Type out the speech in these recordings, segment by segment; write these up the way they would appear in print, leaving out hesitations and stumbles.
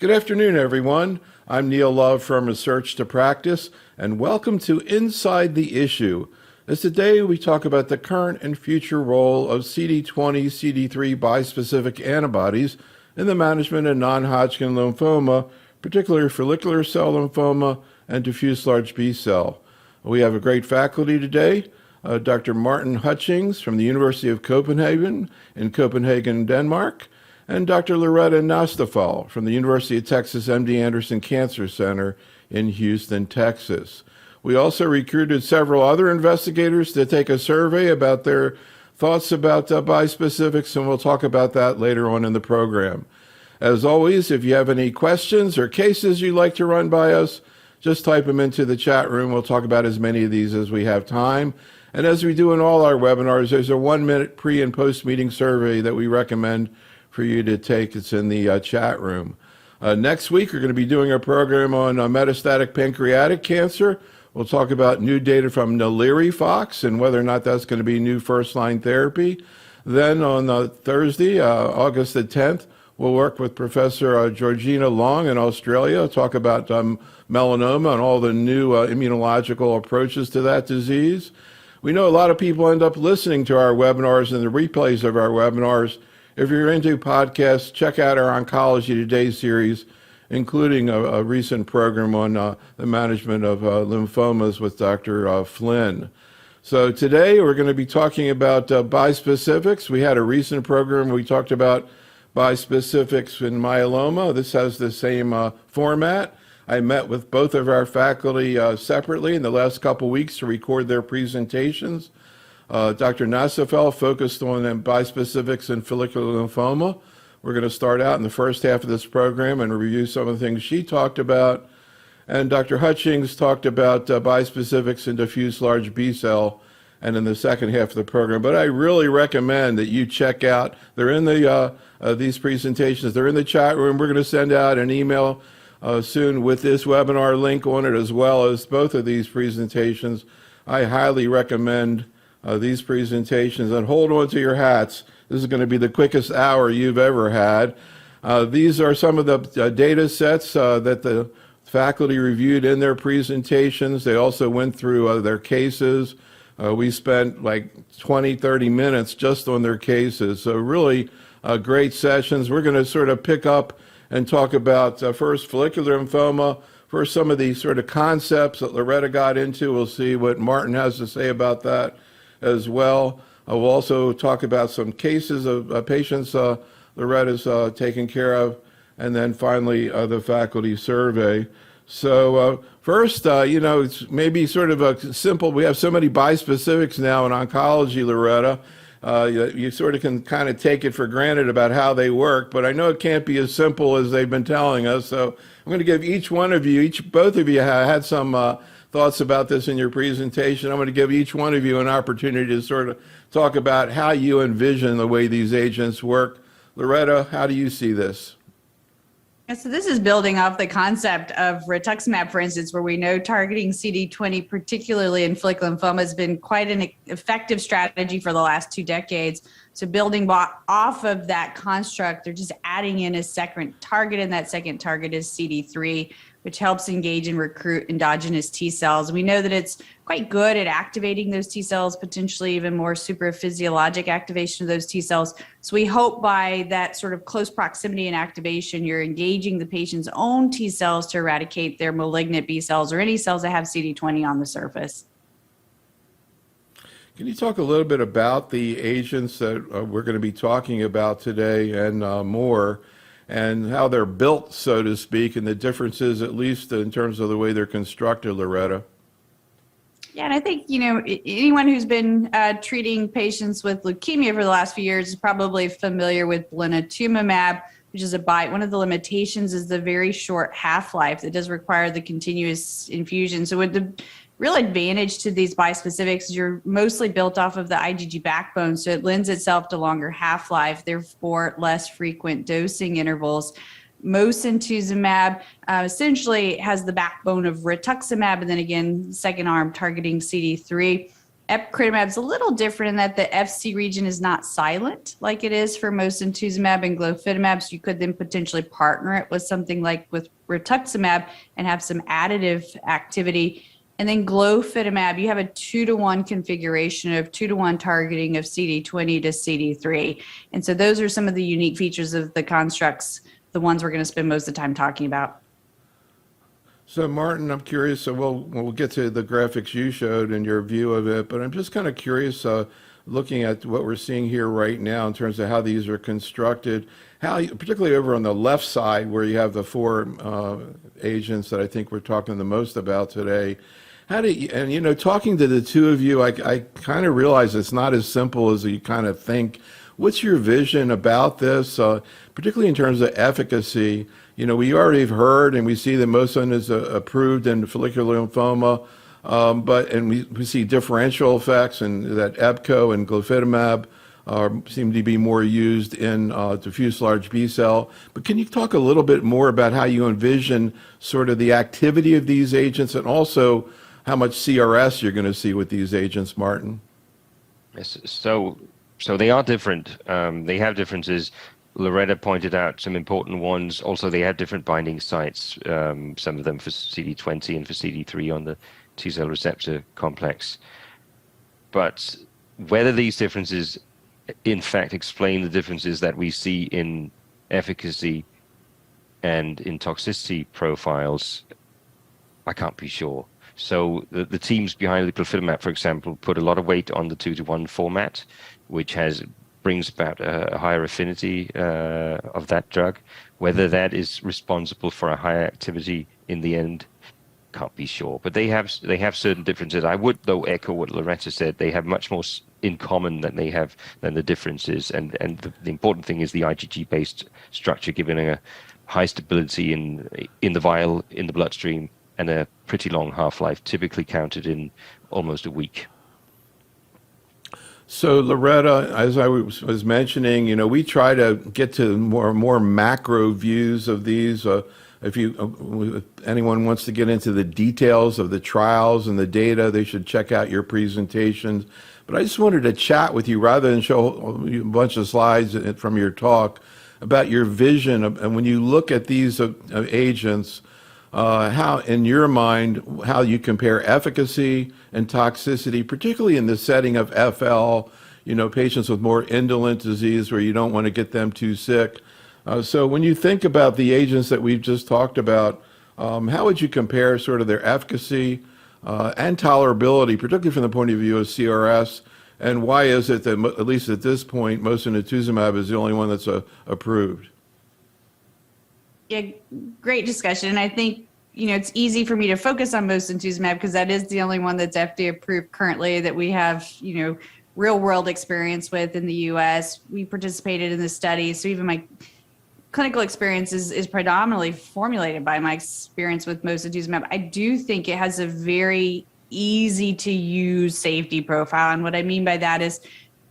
Good afternoon, everyone. I'm Neil Love from Research to Practice, and welcome to Inside the Issue. As today we talk about the current and future role of CD20, CD3 bispecific antibodies in the management of non-Hodgkin lymphoma, particularly follicular cell lymphoma and diffuse large B-cell. We have a great faculty today, Dr. Martin Hutchings from the University of Copenhagen in Copenhagen, Denmark, and Dr. Loretta Nastoupil from the University of Texas MD Anderson Cancer Center in Houston, Texas. We also recruited several other investigators to take a survey about their thoughts about bispecifics, and we'll talk about that later on in the program. As always, if you have any questions or cases you'd like to run by us, just type them into the chat room. We'll talk about as many of these as we have time. And as we do in all our webinars, there's a 1-minute pre- and post-meeting survey that we recommend for you to take. It's in the chat room. Next week, we're going to be doing a program on metastatic pancreatic cancer. We'll talk about new data from NALIRIFOX and whether or not that's going to be new first-line therapy. Then on Thursday, August the 10th, we'll work with Professor Georgina Long in Australia, talk about melanoma and all the new immunological approaches to that disease. We know a lot of people end up listening to our webinars and the replays of our webinars. If you're into podcasts, check out our Oncology Today series, including a recent program on the management of lymphomas with Dr. Flynn. So today we're going to be talking about bispecifics. We had a recent program where we talked about bispecifics in myeloma. This has the same format. I met with both of our faculty separately in the last couple weeks to record their presentations. Dr. Nastoupil focused on bispecifics and follicular lymphoma. We're going to start out in the first half of this program and review some of the things she talked about. And Dr. Hutchings talked about bispecifics and diffuse large B-cell and in the second half of the program. But I really recommend that you check out, they're in these presentations, they're in the chat room. We're going to send out an email soon with this webinar link on it, as well as both of these presentations. I highly recommend these presentations, and hold on to your hats. This is going to be the quickest hour you've ever had. These are some of the data sets that the faculty reviewed in their presentations. They also went through their cases. We spent like 20, 30 minutes just on their cases. So really great sessions. We're going to sort of pick up and talk about first follicular lymphoma, first some of the sort of concepts that Loretta got into. We'll see what Martin has to say about that as well. We'll also talk about some cases of patients Loretta's taken care of, and then finally the faculty survey. So first, it's maybe sort of a simple, we have so many bispecifics now in oncology, Loretta. You sort of can kind of take it for granted about how they work, but I know it can't be as simple as they've been telling us. So I'm going to give each one of you, both of you had some thoughts about this in your presentation. I'm going to give each one of you an opportunity to sort of talk about how you envision the way these agents work. Loretta, how do you see this? Yeah, so this is building off the concept of rituximab, for instance, where we know targeting CD20, particularly in follicular lymphoma, has been quite an effective strategy for the last 2 decades. So building off of that construct, they're just adding in a second target, and that second target is CD3, which helps engage and recruit endogenous T cells. We know that it's quite good at activating those T cells, potentially even more super physiologic activation of those T cells. So we hope by that sort of close proximity and activation, you're engaging the patient's own T cells to eradicate their malignant B cells or any cells that have CD20 on the surface. Can you talk a little bit about the agents that we're going to be talking about today and more, and how they're built, so to speak, and the differences, at least in terms of the way they're constructed, Loretta? Yeah, and I think, anyone who's been treating patients with leukemia for the last few years is probably familiar with blinatumomab, which is one of the limitations is the very short half-life that does require the continuous infusion. So with the real advantage to these bispecifics is you're mostly built off of the IgG backbone, so it lends itself to longer half-life, therefore less frequent dosing intervals. Mosunetuzumab essentially has the backbone of rituximab, and then again, second arm targeting CD3. epcoritamab is a little different in that the FC region is not silent like it is for mosunetuzumab and glofitamab. So you could then potentially partner it with something like with rituximab and have some additive activity. And then glofitamab, you have a 2-to-1 configuration of 2-to-1 targeting of CD20 to CD3. And so those are some of the unique features of the constructs, the ones we're going to spend most of the time talking about. So Martin, I'm curious, so we'll get to the graphics you showed and your view of it, but I'm just kind of curious, looking at what we're seeing here right now in terms of how these are constructed, particularly over on the left side where you have the four agents that I think we're talking the most about today. Talking to the two of you, I kind of realize it's not as simple as you kind of think. What's your vision about this, particularly in terms of efficacy? We already have heard and we see that mosun is approved in follicular lymphoma, and we see differential effects, and that EBCO and glofitamab seem to be more used in diffuse large B cell. But can you talk a little bit more about how you envision sort of the activity of these agents and also how much CRS you're going to see with these agents, Martin? Yes, so they are different. They have differences. Loretta pointed out some important ones. Also, they have different binding sites, some of them for CD20 and for CD3 on the T-cell receptor complex. But whether these differences, in fact, explain the differences that we see in efficacy and in toxicity profiles, I can't be sure. So the teams behind the glofitamab, for example, put a lot of weight on the 2-to-1 format, which brings about a higher affinity of that drug. Whether that is responsible for a higher activity in the end, can't be sure. But they have certain differences. I would, though, echo what Loretta said. They have much more in common than the differences. And the important thing is the IgG-based structure, giving a high stability in the vial, in the bloodstream, and a pretty long half-life, typically counted in almost a week. So Loretta, as I was mentioning, we try to get to more macro views of these. If anyone wants to get into the details of the trials and the data, they should check out your presentations. But I just wanted to chat with you rather than show you a bunch of slides from your talk about your vision and when you look at these agents, how, in your mind, how you compare efficacy and toxicity, particularly in the setting of FL, patients with more indolent disease where you don't want to get them too sick. So when you think about the agents that we've just talked about, how would you compare sort of their efficacy and tolerability, particularly from the point of view of CRS, and why is it that, at least at this point, mosunetuzumab is the only one that's approved? Yeah, great discussion. And I think, it's easy for me to focus on mosunetuzumab because that is the only one that's FDA approved currently that we have, real world experience with in the US. We participated in the study. So even my clinical experience is predominantly formulated by my experience with mosunetuzumab. I do think it has a very easy to use safety profile. And what I mean by that is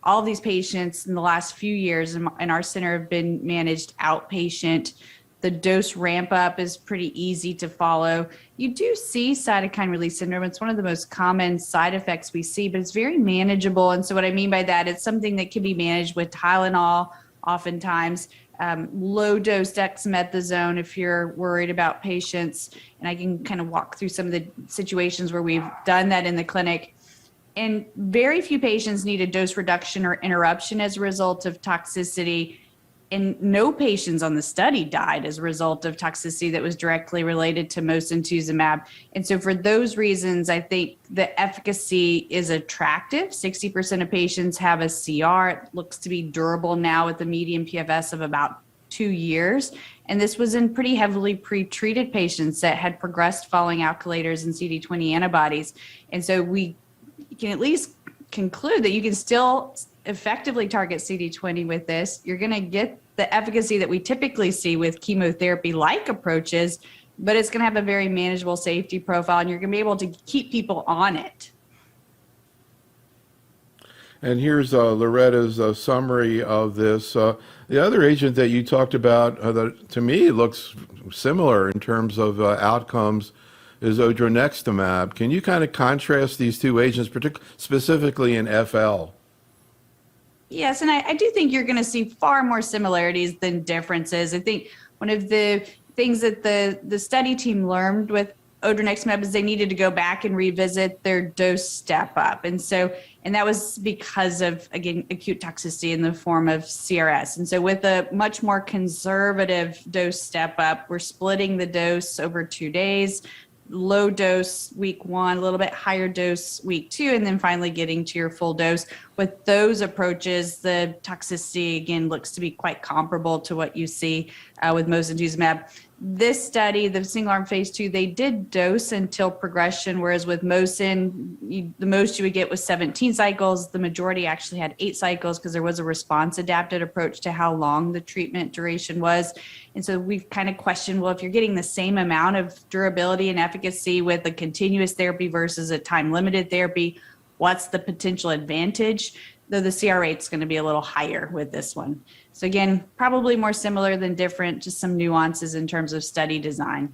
all of these patients in the last few years in our center have been managed outpatient. The dose ramp up is pretty easy to follow. You do see cytokine release syndrome. It's one of the most common side effects we see, but it's very manageable. And so what I mean by that, it's something that can be managed with Tylenol, oftentimes low dose dexamethasone if you're worried about patients. And I can kind of walk through some of the situations where we've done that in the clinic. And very few patients need a dose reduction or interruption as a result of toxicity. And no patients on the study died as a result of toxicity that was directly related to mosunetuzumab. And so for those reasons, I think the efficacy is attractive. 60% of patients have a CR. It looks to be durable now with a median PFS of about 2 years. And this was in pretty heavily pretreated patients that had progressed following alkylators and CD20 antibodies. And so we can at least conclude that you can still effectively target CD20 with this. You're going to get the efficacy that we typically see with chemotherapy-like approaches, but it's going to have a very manageable safety profile, and you're going to be able to keep people on it. And here's Loretta's summary of this. The other agent that you talked about, that to me looks similar in terms of outcomes, is odronextamab. Can you kind of contrast these two agents, specifically in FL? Yes, and I do think you're going to see far more similarities than differences. I think one of the things that the study team learned with odronextamab is they needed to go back and revisit their dose step up. And that was because of, again, acute toxicity in the form of CRS. And so with a much more conservative dose step up, we're splitting the dose over 2 days, low dose week 1, a little bit higher dose week 2, and then finally getting to your full dose. With those approaches, the toxicity, again, looks to be quite comparable to what you see with mosunetuzumab. This study, the single-arm phase 2, they did dose until progression, whereas with mosun, the most you would get was 17 cycles. The majority actually had 8 cycles because there was a response-adapted approach to how long the treatment duration was. And so we've kind of questioned, well, if you're getting the same amount of durability and efficacy with a continuous therapy versus a time-limited therapy, what's the potential advantage? Though the CR rate's going to be a little higher with this one. So again, probably more similar than different, just some nuances in terms of study design.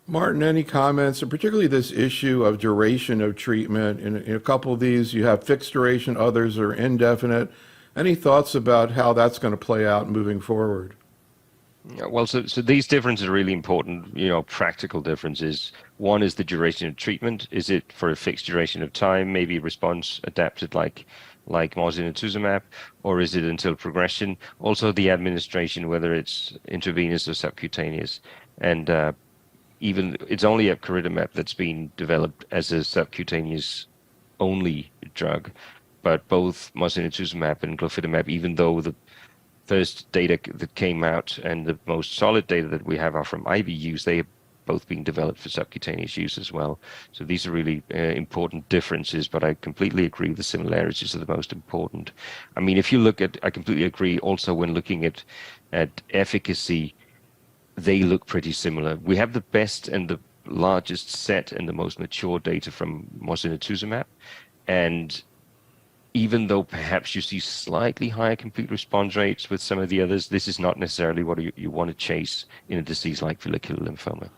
Martin, any comments, and particularly this issue of duration of treatment? In a couple of these, you have fixed duration, others are indefinite. Any thoughts about how that's going to play out moving forward? Yeah, well, so these differences are really important, practical differences. One is the duration of treatment. Is it for a fixed duration of time, maybe response adapted like mosunetuzumab, or is it until progression? Also the administration, whether it's intravenous or subcutaneous. And even it's only epcoritamab that's been developed as a subcutaneous only drug, but both mosunetuzumab and glofitamab, even though the first data that came out and the most solid data that we have are from IV use, they have both being developed for subcutaneous use as well. So these are really important differences, but I completely agree the similarities are the most important. I mean, if you look at, I completely agree also when looking at efficacy, they look pretty similar. We have the best and the largest set and the most mature data from mosunetuzumab, and even though perhaps you see slightly higher complete response rates with some of the others, this is not necessarily what you want to chase in a disease like follicular lymphoma.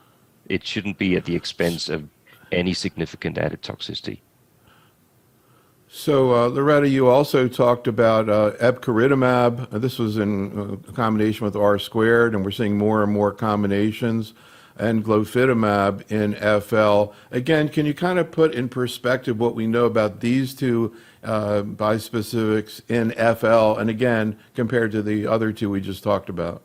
It shouldn't be at the expense of any significant added toxicity. So, Loretta, you also talked about epcoritamab. This was in combination with R squared, and we're seeing more and more combinations, and glofitamab in FL. Again, can you kind of put in perspective what we know about these two bispecifics in FL, and again, compared to the other two we just talked about?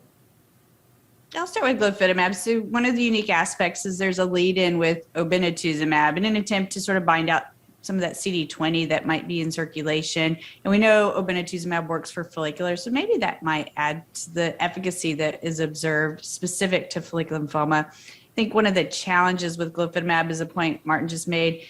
I'll start with glofitamab. So one of the unique aspects is there's a lead-in with obinutuzumab in an attempt to sort of bind out some of that CD20 that might be in circulation. And we know obinutuzumab works for follicular, so maybe that might add to the efficacy that is observed specific to follicular lymphoma. I think one of the challenges with glofitamab is a point Martin just made.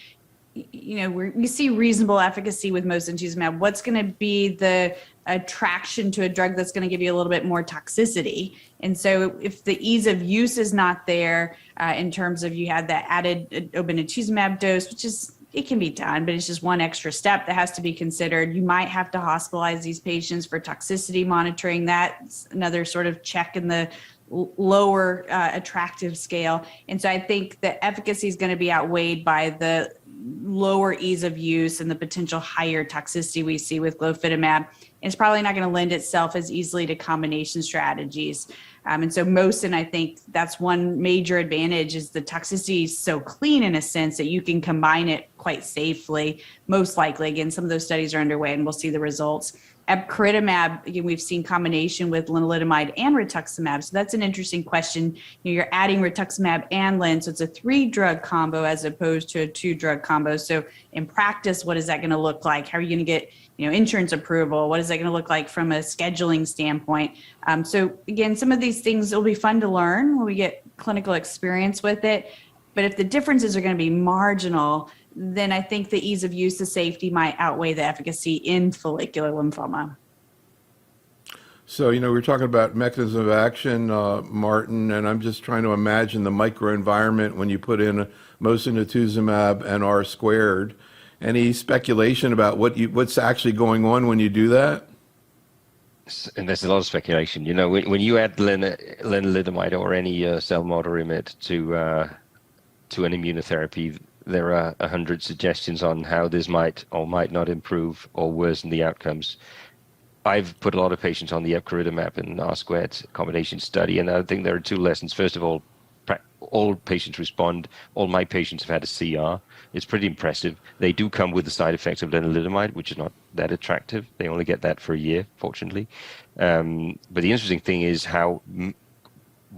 We see reasonable efficacy with mosunetuzumab. What's going to be the attraction to a drug that's going to give you a little bit more toxicity? And so if the ease of use is not there in terms of you have that added obinutuzumab dose, which is, it can be done, but it's just one extra step that has to be considered. You might have to hospitalize these patients for toxicity monitoring. That's another sort of check in the lower attractive scale. And so I think the efficacy is going to be outweighed by the lower ease of use and the potential higher toxicity we see with glofitamab. It's probably not going to lend itself as easily to combination strategies. And so mosun, I think that's one major advantage is the toxicity is so clean in a sense that you can combine it quite safely. Most likely, again, some of those studies are underway and we'll see the results. Epcoritamab, again, we've seen combination with lenalidomide and rituximab. So that's an interesting question. You're adding rituximab and len, so it's a 3-drug combo as opposed to a 2-drug combo. So in practice, what is that going to look like? How are you going to get insurance approval? What is that going to look like from a scheduling standpoint? So again, some of these things will be fun to learn when we get clinical experience with it. But if the differences are going to be marginal, then I think the ease of use, the safety might outweigh the efficacy in follicular lymphoma. So, we're talking about mechanism of action, Martin, and I'm just trying to imagine the microenvironment when you put in mosunetuzumab and R squared. Any speculation about what's actually going on when you do that? And there's a lot of speculation. When you add lenalidomide or any cell motor IMiD to to an immunotherapy, there are 100 suggestions on how this might or might not improve or worsen the outcomes. I've put a lot of patients on the epcoritamab and R-squared combination study, and I think there are two lessons. First of all patients respond. All my patients have had a CR. It's pretty impressive. They do come with the side effects of lenalidomide, which is not that attractive. They only get that for a year, fortunately. But the interesting thing is how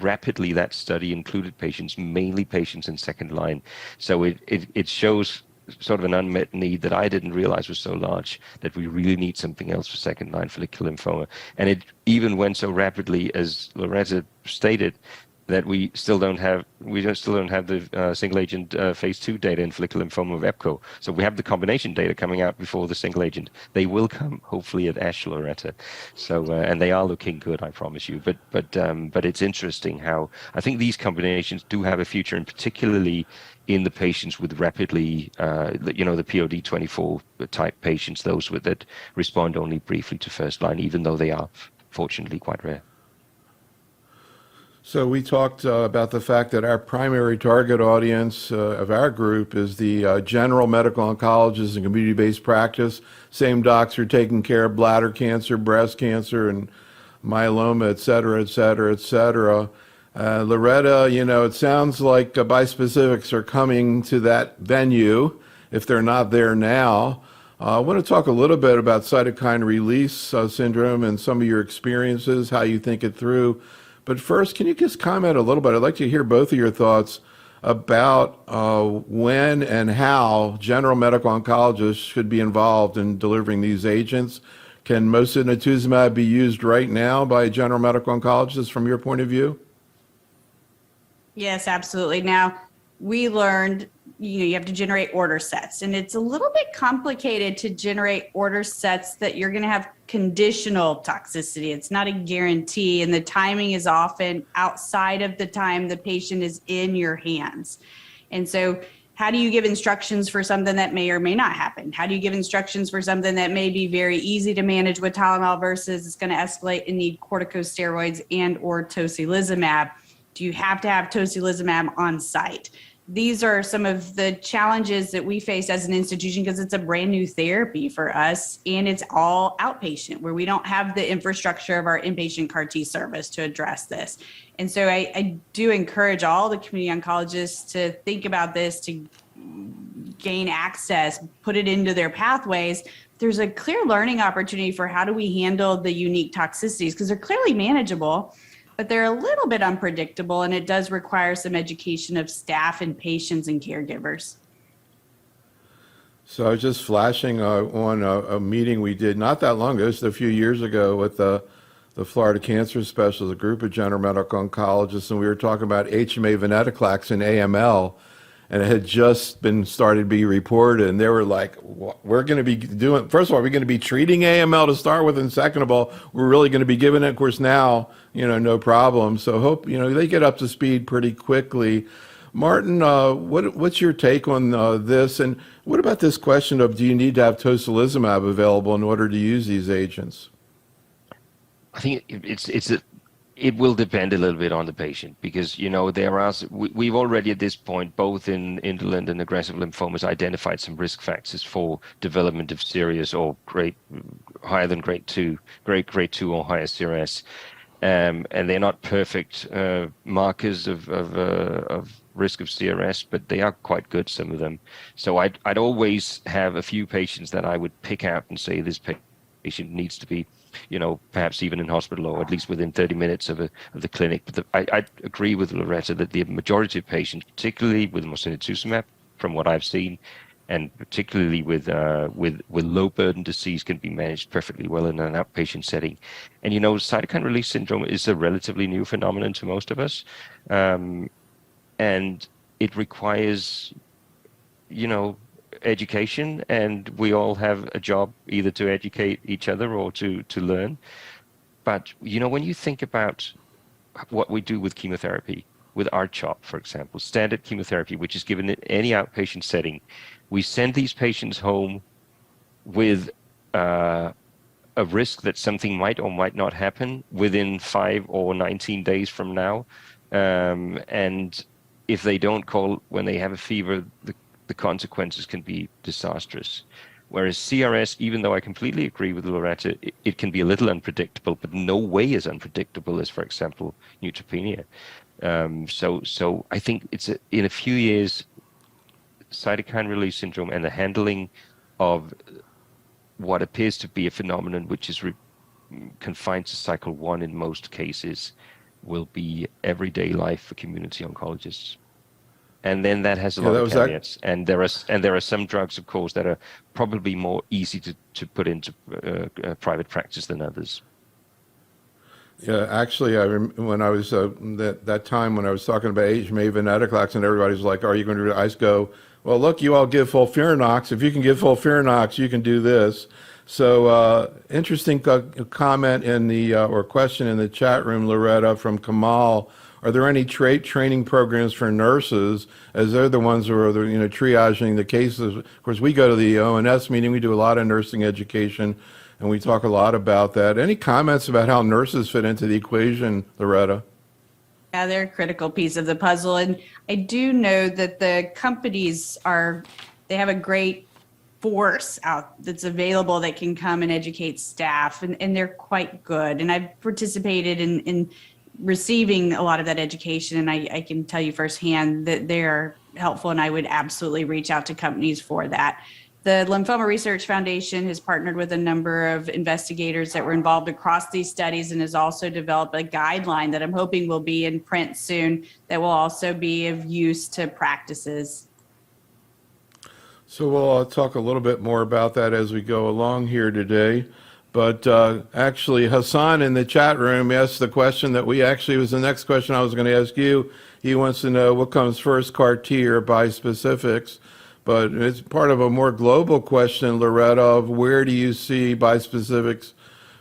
rapidly that study included patients, mainly patients in second line. So it shows sort of an unmet need that I didn't realize was so large, that we really need something else for second line follicular lymphoma. And it even went so rapidly, as Loretta stated, that we still don't have the single agent phase 2 data in follicular lymphoma of EPCO. So we have the combination data coming out before the single agent. They will come hopefully at ASH, Loretta. So and they are looking good, I promise you. But it's interesting how I think these combinations do have a future, and particularly in the patients with rapidly, the POD24 type patients, those that respond only briefly to first line, even though they are fortunately quite rare. So we talked about the fact that our primary target audience of our group is the general medical oncologists and community-based practice. Same docs are taking care of bladder cancer, breast cancer, and myeloma, et cetera, et cetera, et cetera. Loretta, it sounds like bispecifics are coming to that venue if they're not there now. I want to talk a little bit about cytokine release syndrome and some of your experiences, how you think it through. But first, can you just comment a little bit? I'd like to hear both of your thoughts about when and how general medical oncologists should be involved in delivering these agents. Can mosunetuzumab be used right now by general medical oncologists from your point of view? Yes, absolutely. Now, we learned, you have to generate order sets, and it's a little bit complicated to generate order sets that you're going to have conditional toxicity. It's not a guarantee, and the timing is often outside of the time the patient is in your hands. And so how do you give instructions for something that may or may not happen? How do you give instructions for something that may be very easy to manage with Tylenol versus it's going to escalate and need corticosteroids and or tocilizumab? Do you have to have tocilizumab on site? These are some of the challenges that we face as an institution because it's a brand new therapy for us, and it's all outpatient where we don't have the infrastructure of our inpatient CAR T service to address this. And so I do encourage all the community oncologists to think about this, to gain access, put it into their pathways. There's a clear learning opportunity for how do we handle the unique toxicities because they're clearly manageable, but they're a little bit unpredictable, and it does require some education of staff and patients and caregivers. So I was just flashing on a meeting we did not that long ago, just a few years ago, with the Florida Cancer Specialists, a group of general medical oncologists, and we were talking about HMA venetoclax and AML, and it had just been started to be reported, and they were like, we're going to be doing, first of all, we're going to be treating AML to start with, and second of all, we're really going to be giving it, of course, now, no problem. So hope, they get up to speed pretty quickly. Martin, what's your take on this? And what about this question of, do you need to have tocilizumab available in order to use these agents? I think it will depend a little bit on the patient because, we've already at this point, both in indolent and aggressive lymphomas, identified some risk factors for development of serious or higher than grade 2 or higher CRS. And they're not perfect markers of risk of CRS, but they are quite good, some of them. So I'd always have a few patients that I would pick out and say this patient needs to be, perhaps even in hospital or at least within 30 minutes of the clinic. But I agree with Loretta that the majority of patients, particularly with mosunetuzumab, from what I've seen, and particularly with low burden disease, can be managed perfectly well in an outpatient setting. And cytokine release syndrome is a relatively new phenomenon to most of us, and it requires education, and we all have a job either to educate each other or to learn. But when you think about what we do with chemotherapy, with R-CHOP, for example, standard chemotherapy, which is given in any outpatient setting, we send these patients home with a risk that something might or might not happen within 5 or 19 days from now. And if they don't call when they have a fever, the consequences can be disastrous. Whereas CRS, even though I completely agree with Loretta, it can be a little unpredictable, but no way as unpredictable as, for example, neutropenia. So I think in a few years, cytokine release syndrome and the handling of what appears to be a phenomenon which is confined to cycle 1 in most cases will be everyday life for community oncologists. And then that has a lot of caveats. And there are some drugs, of course, that are probably more easy to put into private practice than others. Yeah, actually, when I was that time when I was talking about HMA venetoclax, and everybody's like, "Are you going to do it?" I go, "Well, look, you all give FOLFIRINOX. If you can give FOLFIRINOX, you can do this." So, interesting comment in the or question in the chat room, Loretta from Kamal. Are there any training programs for nurses, as they're the ones who are triaging the cases? Of course, we go to the ONS meeting. We do a lot of nursing education, and we talk a lot about that. Any comments about how nurses fit into the equation, Loretta? Yeah, they're a critical piece of the puzzle. And I do know that the companies they have a great force out that's available that can come and educate staff, and they're quite good. And I've participated in receiving a lot of that education, and I can tell you firsthand that they're helpful, and I would absolutely reach out to companies for that. The Lymphoma Research Foundation has partnered with a number of investigators that were involved across these studies and has also developed a guideline that I'm hoping will be in print soon that will also be of use to practices. So we'll talk a little bit more about that as we go along here today. But actually, Hassan in the chat room asked the question that was the next question I was going to ask you. He wants to know what comes first, CAR T or bispecifics. But it's part of a more global question, Loretta, of where do you see bispecifics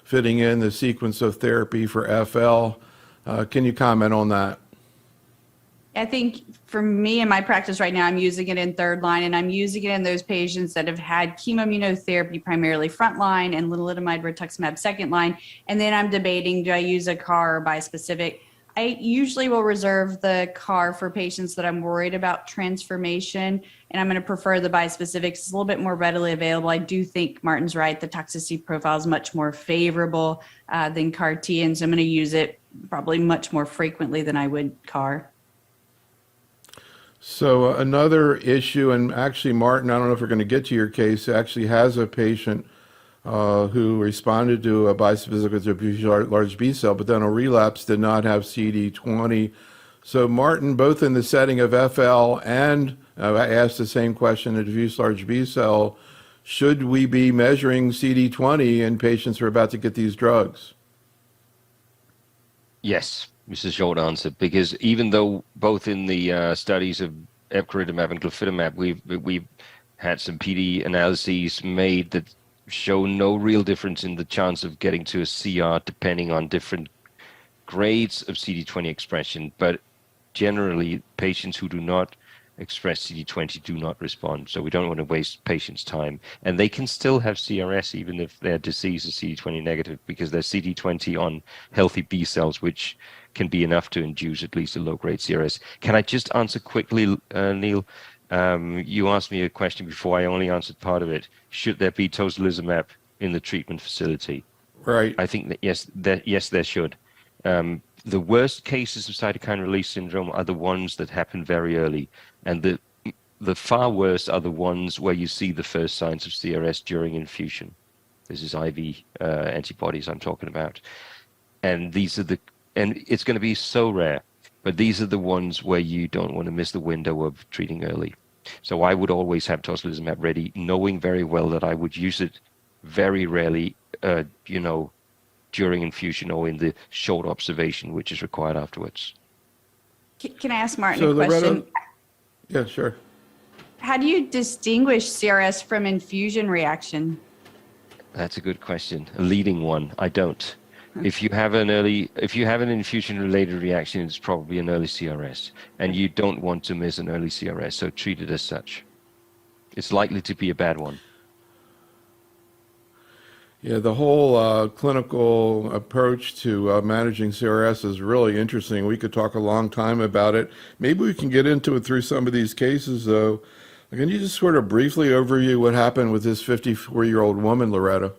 fitting in the sequence of therapy for FL? Can you comment on that? I think for me in my practice right now, I'm using it in third line, and I'm using it in those patients that have had chemoimmunotherapy, primarily front line, and lenalidomide rituximab second line. And then I'm debating, do I use a CAR or bispecific? I usually will reserve the CAR for patients that I'm worried about transformation, and I'm going to prefer the bispecifics. It's a little bit more readily available. I do think Martin's right. The toxicity profile is much more favorable than CAR T, and so I'm going to use it probably much more frequently than I would CAR. So another issue, and actually, Martin, I don't know if we're going to get to your case, actually has a patient who responded to a bispecific with diffuse large B cell, but then a relapse did not have CD20. So Martin, both in the setting of FL and I asked the same question, the diffuse large B cell, should we be measuring CD20 in patients who are about to get these drugs? Yes, this is a short answer, because even though both in the studies of epcoritamab and glofitamab, we've had some PD analyses made that show no real difference in the chance of getting to a CR depending on different grades of CD20 expression. But generally, patients who do not express CD20 do not respond. So we don't want to waste patients' time. And they can still have CRS even if their disease is CD20 negative, because there's CD20 on healthy B cells, which can be enough to induce at least a low-grade CRS. Can I just answer quickly, Neil? You asked me a question before. I only answered part of it. Should there be tocilizumab in the treatment facility? Right. I think that yes, there should. The worst cases of cytokine release syndrome are the ones that happen very early, and the far worse are the ones where you see the first signs of CRS during infusion. This is IV antibodies I'm talking about, and it's going to be so rare. But these are the ones where you don't want to miss the window of treating early. So I would always have tocilizumab ready, knowing very well that I would use it very rarely, during infusion or in the short observation, which is required afterwards. Can I ask Martin a question? Yeah, sure. How do you distinguish CRS from infusion reaction? That's a good question. A leading one. I don't. If you have an infusion-related reaction, it's probably an early CRS, and you don't want to miss an early CRS, so treat it as such. It's likely to be a bad one. Yeah, the whole clinical approach to managing CRS is really interesting. We could talk a long time about it. Maybe we can get into it through some of these cases, though. Can you just sort of briefly overview what happened with this 54-year-old woman, Loretta?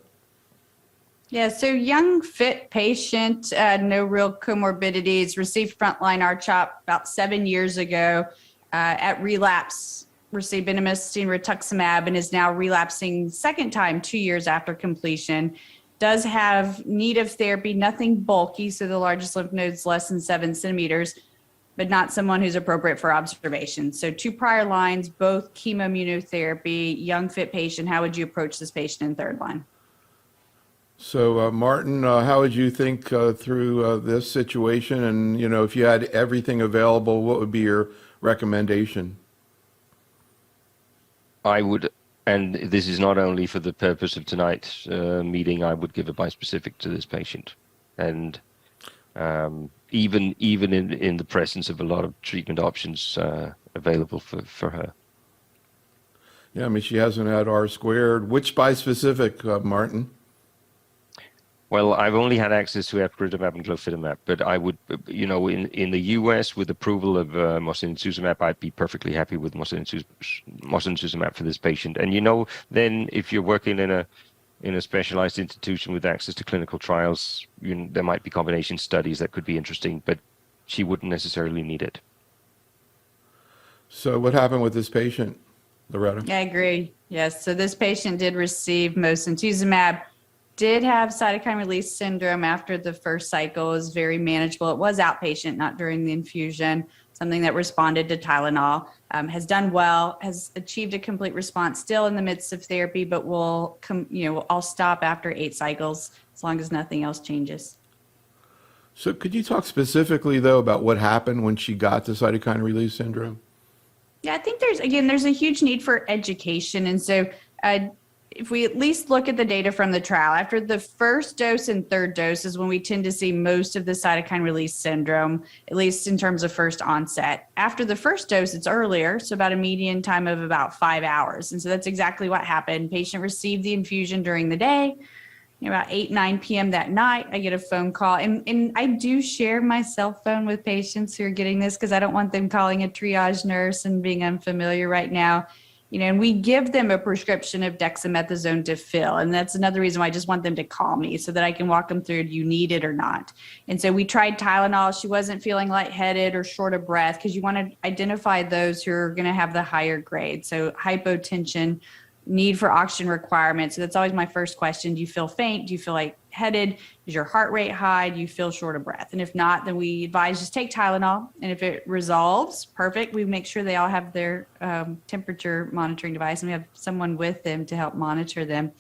Yeah, so young, fit patient, no real comorbidities, received frontline R-CHOP about 7 years ago. At relapse, received bendamustine rituximab and is now relapsing second time 2 years after completion. Does have need of therapy, nothing bulky, so the largest lymph nodes less than 7 centimeters, but not someone who's appropriate for observation. So 2 prior lines, both chemoimmunotherapy, young, fit patient. How would you approach this patient in third line? So, Martin, how would you think through this situation? And, if you had everything available, what would be your recommendation? I would, and this is not only for the purpose of tonight's meeting, I would give a bispecific to this patient. And even in the presence of a lot of treatment options available for her. Yeah, I mean, she hasn't had R squared. Which bispecific, Martin? Well, I've only had access to epcoritamab and glofitamab, but I would, in the U.S. with approval of mosunetuzumab, I'd be perfectly happy with mosunetuzumab for this patient. And then if you're working in a specialized institution with access to clinical trials, there might be combination studies that could be interesting, but she wouldn't necessarily need it. So, what happened with this patient, Loretta? I agree. Yes. So this patient did receive mosunetuzumab. Did have cytokine release syndrome after the first cycle. Is very manageable. It was outpatient, not during the infusion. Something that responded to Tylenol. Has done well. Has achieved a complete response. Still in the midst of therapy, but I'll stop after 8 cycles as long as nothing else changes. So, could you talk specifically though about what happened when she got the cytokine release syndrome? Yeah, I think there's a huge need for education, and so. If we at least look at the data from the trial, after the first dose and third dose is when we tend to see most of the cytokine release syndrome, at least in terms of first onset. After the first dose, it's earlier, so about a median time of about 5 hours. And so that's exactly what happened. Patient received the infusion during the day. About 8, 9 p.m. that night, I get a phone call. And I do share my cell phone with patients who are getting this because I don't want them calling a triage nurse and being unfamiliar right now. And we give them a prescription of dexamethasone to fill. And that's another reason why I just want them to call me so that I can walk them through, do you need it or not? And so we tried Tylenol. She wasn't feeling lightheaded or short of breath because you want to identify those who are going to have the higher grade. So hypotension, need for oxygen requirements. So that's always my first question. Do you feel faint? Do you feel lightheaded? Is your heart rate high? Do you feel short of breath? And if not, then we advise just take Tylenol. And if it resolves, perfect. We make sure they all have their temperature monitoring device and we have someone with them to help monitor them.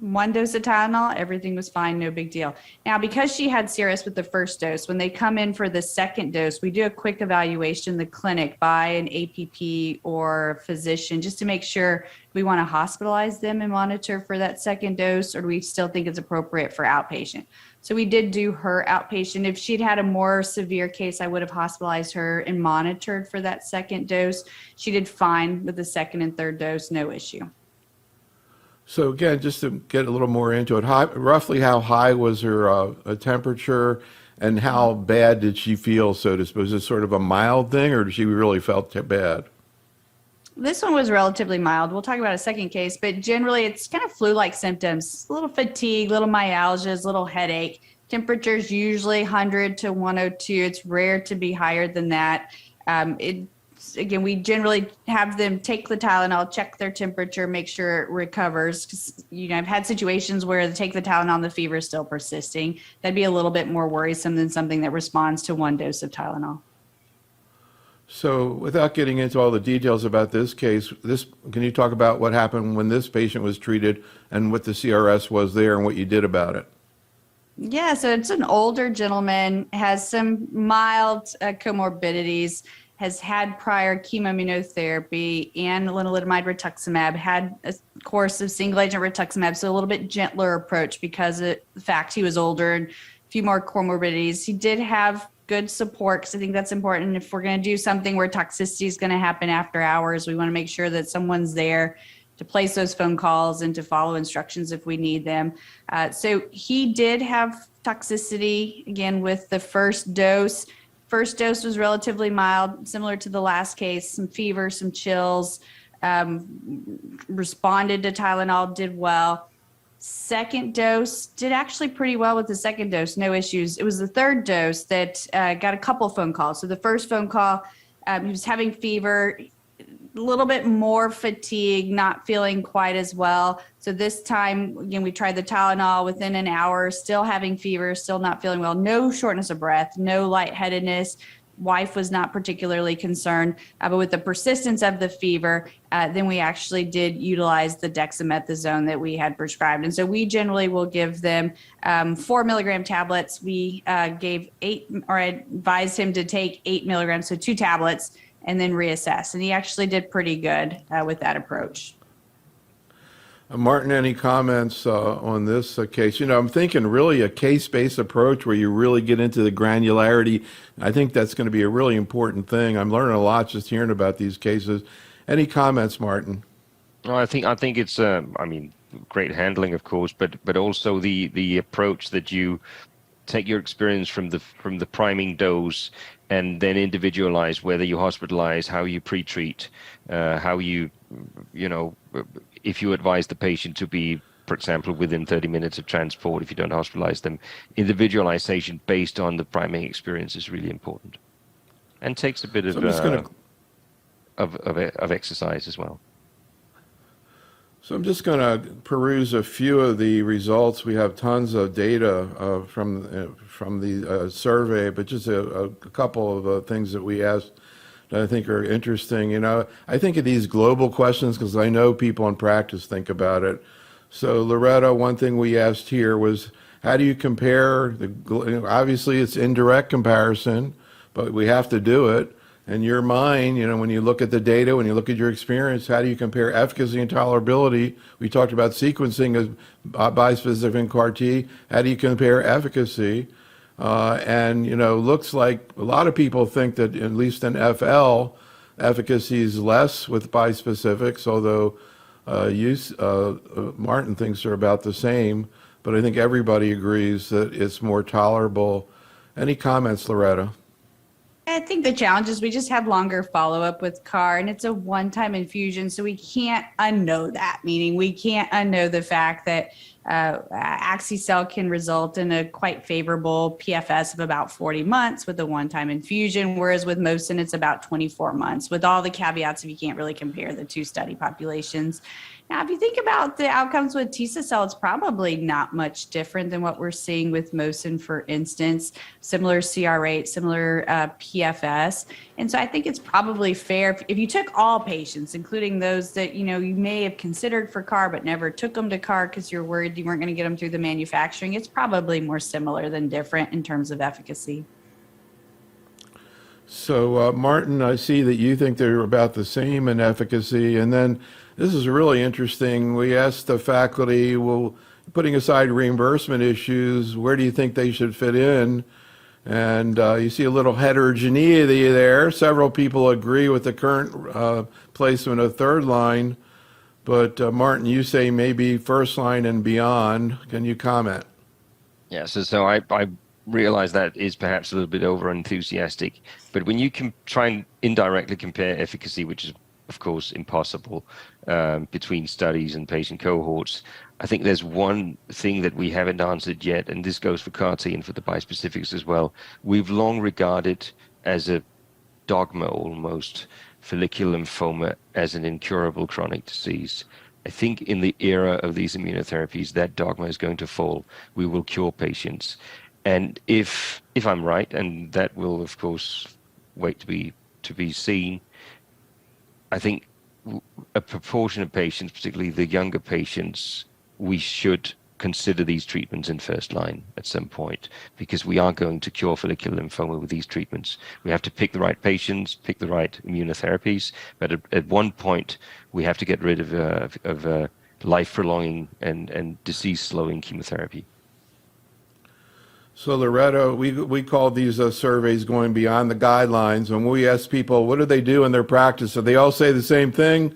1 dose of Tylenol, everything was fine, no big deal. Now, because she had CRS with the first dose, when they come in for the second dose, we do a quick evaluation in the clinic by an APP or physician just to make sure we want to hospitalize them and monitor for that second dose, or do we still think it's appropriate for outpatient? So we did do her outpatient. If she'd had a more severe case, I would have hospitalized her and monitored for that second dose. She did fine with the second and third dose, no issue. So again, just to get a little more into it, roughly how high was her temperature and how bad did she feel, so to speak? Was it sort of a mild thing or did she really felt bad? This one was relatively mild. We'll talk about a second case, but generally it's kind of flu-like symptoms, a little fatigue, little myalgias, little headache. Temperature's usually 100 to 102. It's rare to be higher than that. Again, we generally have them take the Tylenol, check their temperature, make sure it recovers. Because I've had situations where they take the Tylenol and the fever is still persisting. That'd be a little bit more worrisome than something that responds to 1 dose of Tylenol. So without getting into all the details about this case, can you talk about what happened when this patient was treated and what the CRS was there and what you did about it? Yeah, so it's an older gentleman, has some mild comorbidities, has had prior chemoimmunotherapy and lenalidomide rituximab, had a course of single agent rituximab, so a little bit gentler approach because of the fact he was older and a few more comorbidities. He did have good support because I think that's important. If we're going to do something where toxicity is going to happen after hours, we want to make sure that someone's there to place those phone calls and to follow instructions if we need them. So he did have toxicity, again, with the first dose. First dose was relatively mild, similar to the last case, some fever, some chills, responded to Tylenol, did well. Second dose did actually pretty well with the second dose, no issues. It was the third dose that got a couple phone calls. So the first phone call, he was having fever, a little bit more fatigue, not feeling quite as well. So this time, again, we tried the Tylenol within an hour, still having fever, still not feeling well, no shortness of breath, no lightheadedness. Wife was not particularly concerned, but with the persistence of the fever, then we actually did utilize the dexamethasone that we had prescribed. And so we generally will give them 4 milligram tablets. We gave 8, or advised him to take 8 milligrams, so 2 tablets, and then reassess. And he actually did pretty good with that approach. Martin, any comments on this case? You know, I'm thinking really a case-based approach where you really get into the granularity. I think that's going to be a really important thing. I'm learning a lot just hearing about these cases. Any comments, Martin? No, I think it's I mean, great handling, of course, but also the approach that you take your experience from the priming dose and then individualize whether you hospitalize, how you pre-treat, how you know, if you advise the patient to be, for example, within 30 minutes of transport, if you don't hospitalize them. Individualization based on the priming experience is really important, and takes a bit of exercise as well. So I'm just going to peruse a few of the results. We have tons of data from the survey, but just a couple of things that we asked that I think are interesting. You know, I think of these global questions because I know people in practice think about it. So Loretta, one thing we asked here was, how do you compare obviously it's indirect comparison, but we have to do it. In your mind, you know, when you look at the data, when you look at your experience, how do you compare efficacy and tolerability? We talked about sequencing of bispecific CAR-T. How do you compare efficacy? And, you know, looks like a lot of people think that at least in FL, efficacy is less with bispecifics, although Martin thinks they're about the same. But I think everybody agrees that it's more tolerable. Any comments, Loretta? I think the challenge is we just have longer follow-up with CAR, and it's a one-time infusion, so we can't unknow that, meaning we can't unknow the fact that axi-cel can result in a quite favorable PFS of about 40 months with a one-time infusion, whereas with Mosun, it's about 24 months, with all the caveats if you can't really compare the two study populations. Now, if you think about the outcomes with Tisa-cel, it's probably not much different than what we're seeing with Mosun, for instance, similar CR rate, similar PFS. And so I think it's probably fair if you took all patients, including those that, you know, you may have considered for CAR but never took them to CAR because you're worried you weren't going to get them through the manufacturing, it's probably more similar than different in terms of efficacy. So, Martin, I see that you think they're about the same in efficacy. And then this is really interesting. We asked the faculty, well, putting aside reimbursement issues, where do you think they should fit in? And you see a little heterogeneity there. Several people agree with the current placement of third line. But, Martin, you say maybe first line and beyond. Can you comment? Yeah, so I realize that is perhaps a little bit over enthusiastic, but when you can try and indirectly compare efficacy, which is of course impossible between studies and patient cohorts, I think there's one thing that we haven't answered yet, and this goes for CAR-T and for the bispecifics as well. We've long regarded as a dogma almost follicular lymphoma as an incurable chronic disease. I think in the era of these immunotherapies, that dogma is going to fall. We will cure patients. And if I'm right, and that will of course wait to be seen, I think a proportion of patients, particularly the younger patients, we should consider these treatments in first line at some point, because we are going to cure follicular lymphoma with these treatments. We have to pick the right patients, pick the right immunotherapies, but at one point we have to get rid of life-prolonging and disease-slowing chemotherapy. So Loretta, we call these surveys going beyond the guidelines. When we ask people, what do they do in their practice? Do they all say the same thing?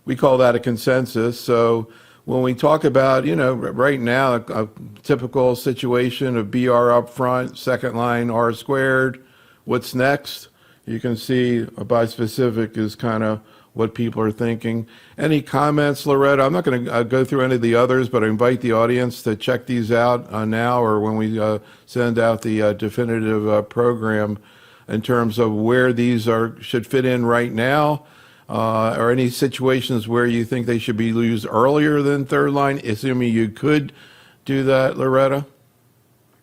we call that a consensus. So when we talk about, right now, a typical situation of BR up front, second line R squared, what's next? You can see a bispecific is kind of what people are thinking. Any comments, Loretta? I'm not going to go through any of the others, but I invite the audience to check these out now or when we send out the definitive program in terms of where these should fit in right now, or any situations where you think they should be used earlier than third line, assuming you could do that, Loretta?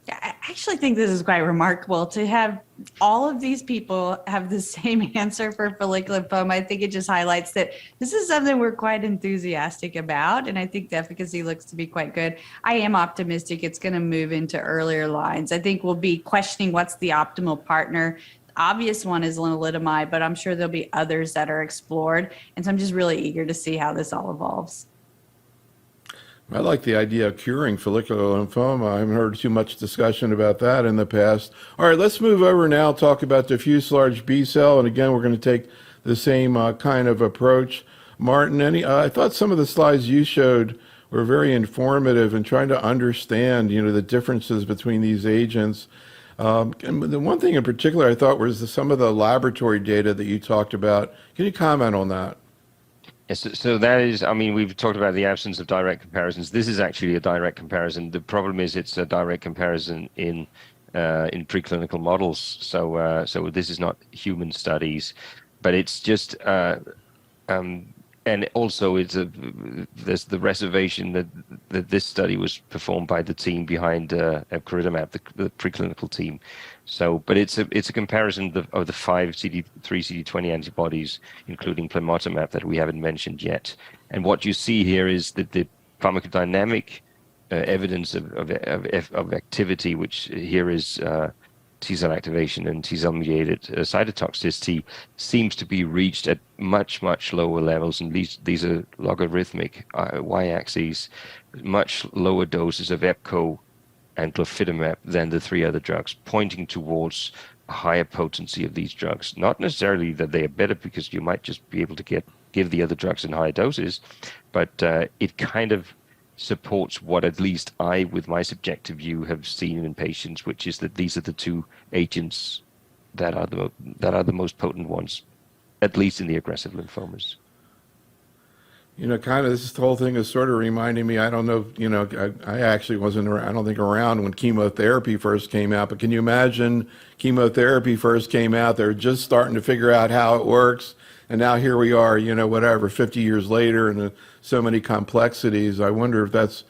I actually think this is quite remarkable to have all of these people have the same answer for follicular lymphoma. I think it just highlights that this is something we're quite enthusiastic about, and I think the efficacy looks to be quite good. I am optimistic it's going to move into earlier lines. I think we'll be questioning what's the optimal partner. The obvious one is lenalidomide, but I'm sure there'll be others that are explored, and so I'm just really eager to see how this all evolves. I like the idea of curing follicular lymphoma. I haven't heard too much discussion about that in the past. All right, let's move over now, talk about diffuse large B cell. And again, we're going to take the same kind of approach. Martin, I thought some of the slides you showed were very informative in trying to understand, the differences between these agents. And the one thing in particular I thought was some of the laboratory data that you talked about. Can you comment on that? Yes, so that is, we've talked about the absence of direct comparisons. This is actually a direct comparison. The problem is it's a direct comparison in preclinical models. So this is not human studies, but it's just, and also there's the reservation that this study was performed by the team behind epcoritamab, the preclinical team. So, but it's a comparison of the 5 CD3, CD20 antibodies, including plamotamab, that we haven't mentioned yet. And what you see here is that the pharmacodynamic evidence of activity, which here is T cell activation and T cell mediated cytotoxicity, seems to be reached at much lower levels, and these are logarithmic y-axes, much lower doses of epco and glofitamab than the 3 other drugs, pointing towards a higher potency of these drugs. Not necessarily that they are better, because you might just be able to give the other drugs in higher doses, but it kind of supports what at least I, with my subjective view, have seen in patients, which is that these are the 2 agents that are the most potent ones, at least in the aggressive lymphomas. Kind of this whole thing is sort of reminding me, I don't know, I actually wasn't around, I don't think around when chemotherapy first came out, but can you imagine chemotherapy first came out, they're just starting to figure out how it works, and now here we are, 50 years later, and so many complexities. I wonder if that's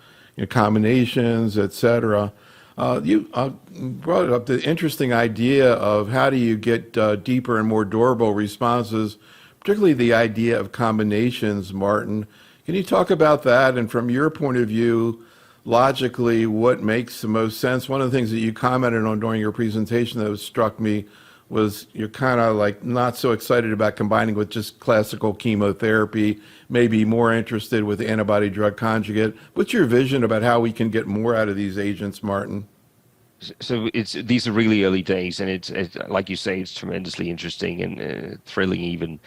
combinations, et cetera. You brought up the interesting idea of how do you get deeper and more durable responses, particularly the idea of combinations, Martin. Can you talk about that? And from your point of view, logically, what makes the most sense? One of the things that you commented on during your presentation that struck me was you're kind of like not so excited about combining with just classical chemotherapy, maybe more interested with antibody drug conjugate. What's your vision about how we can get more out of these agents, Martin? So these are really early days, and it's like you say, it's tremendously interesting and thrilling even.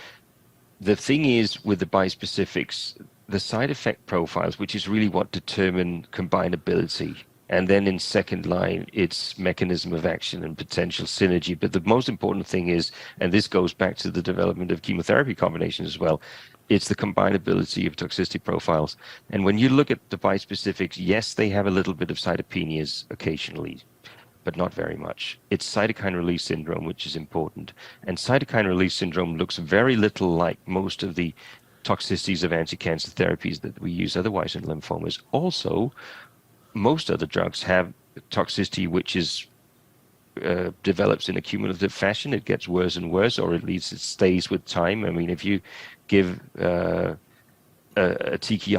The thing is, with the bispecifics, the side effect profiles, which is really what determine combinability, and then in second line, it's mechanism of action and potential synergy. But the most important thing is, and this goes back to the development of chemotherapy combinations as well, it's the combinability of toxicity profiles. And when you look at the bispecifics, yes, they have a little bit of cytopenias occasionally, but not very much. It's cytokine release syndrome, which is important. And cytokine release syndrome looks very little like most of the toxicities of anti-cancer therapies that we use otherwise in lymphomas. Also, most other drugs have toxicity which is develops in a cumulative fashion. It gets worse and worse, or at least it stays with time. I mean, if you give a kinase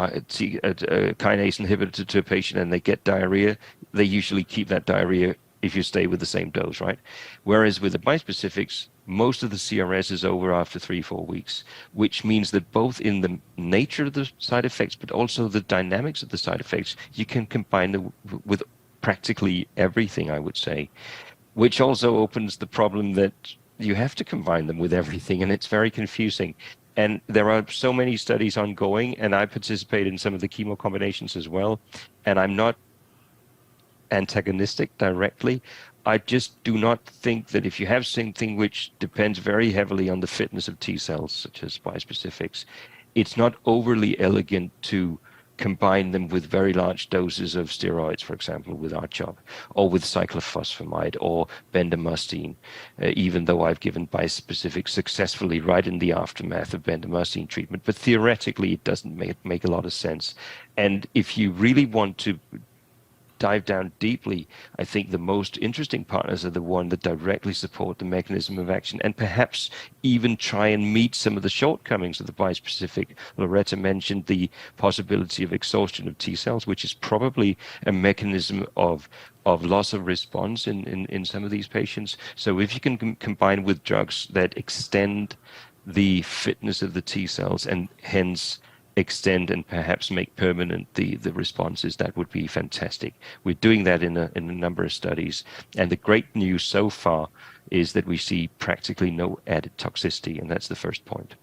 inhibitor to a patient and they get diarrhea, they usually keep that diarrhea if you stay with the same dose, right? Whereas with the bispecifics, most of the CRS is over after 3-4 weeks, which means that both in the nature of the side effects, but also the dynamics of the side effects, you can combine them with practically everything, I would say, which also opens the problem that you have to combine them with everything, and it's very confusing. And there are so many studies ongoing, and I participate in some of the chemo combinations as well. And I'm not antagonistic directly. I just do not think that if you have something which depends very heavily on the fitness of T cells, such as bispecifics, it's not overly elegant to combine them with very large doses of steroids, for example, with R-CHOP, or with cyclophosphamide or bendamustine, even though I've given bispecific successfully right in the aftermath of bendamustine treatment. But theoretically, it doesn't make a lot of sense. And if you really want to dive down deeply, I think the most interesting partners are the one that directly support the mechanism of action and perhaps even try and meet some of the shortcomings of the bispecific. Loretta mentioned the possibility of exhaustion of T cells, which is probably a mechanism of loss of response in some of these patients. So if you can combine with drugs that extend the fitness of the T cells and hence extend and perhaps make permanent the responses, that would be fantastic. We're doing that in a number of studies, and the great news so far is that we see practically no added toxicity, and that's the first point.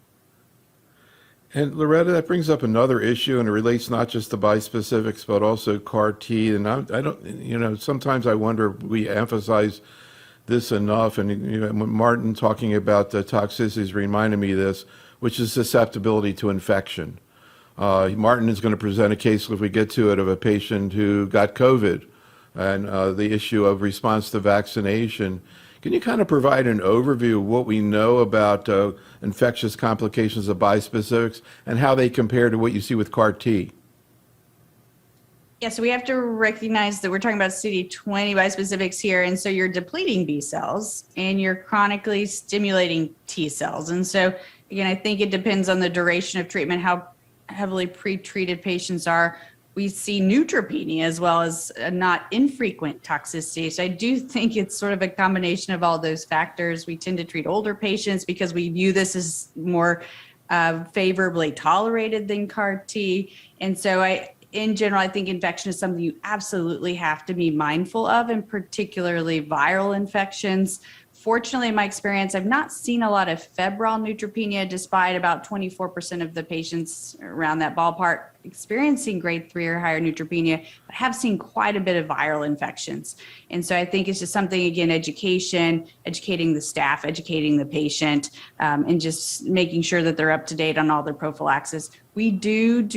And Loretta, that brings up another issue, and it relates not just to bispecifics but also CAR T. And I don't, sometimes I wonder if we emphasize this enough. And when Martin talking about the toxicities reminded me of this, which is susceptibility to infection. Martin is going to present a case, if we get to it, of a patient who got COVID and the issue of response to vaccination. Can you kind of provide an overview of what we know about infectious complications of bispecifics and how they compare to what you see with CAR T? Yeah, so we have to recognize that we're talking about CD20 bispecifics here. And so you're depleting B cells and you're chronically stimulating T cells. And so, again, I think it depends on the duration of treatment, how heavily pretreated patients are. We see neutropenia as well as a not infrequent toxicity. So I do think it's sort of a combination of all those factors. We tend to treat older patients because we view this as more favorably tolerated than CAR T. And so in general, I think infection is something you absolutely have to be mindful of, and particularly viral infections. Fortunately, in my experience, I've not seen a lot of febrile neutropenia, despite about 24% of the patients around that ballpark experiencing grade 3 or higher neutropenia, but have seen quite a bit of viral infections. And so I think it's just something, again, educating the staff, educating the patient, and just making sure that they're up to date on all their prophylaxis. We do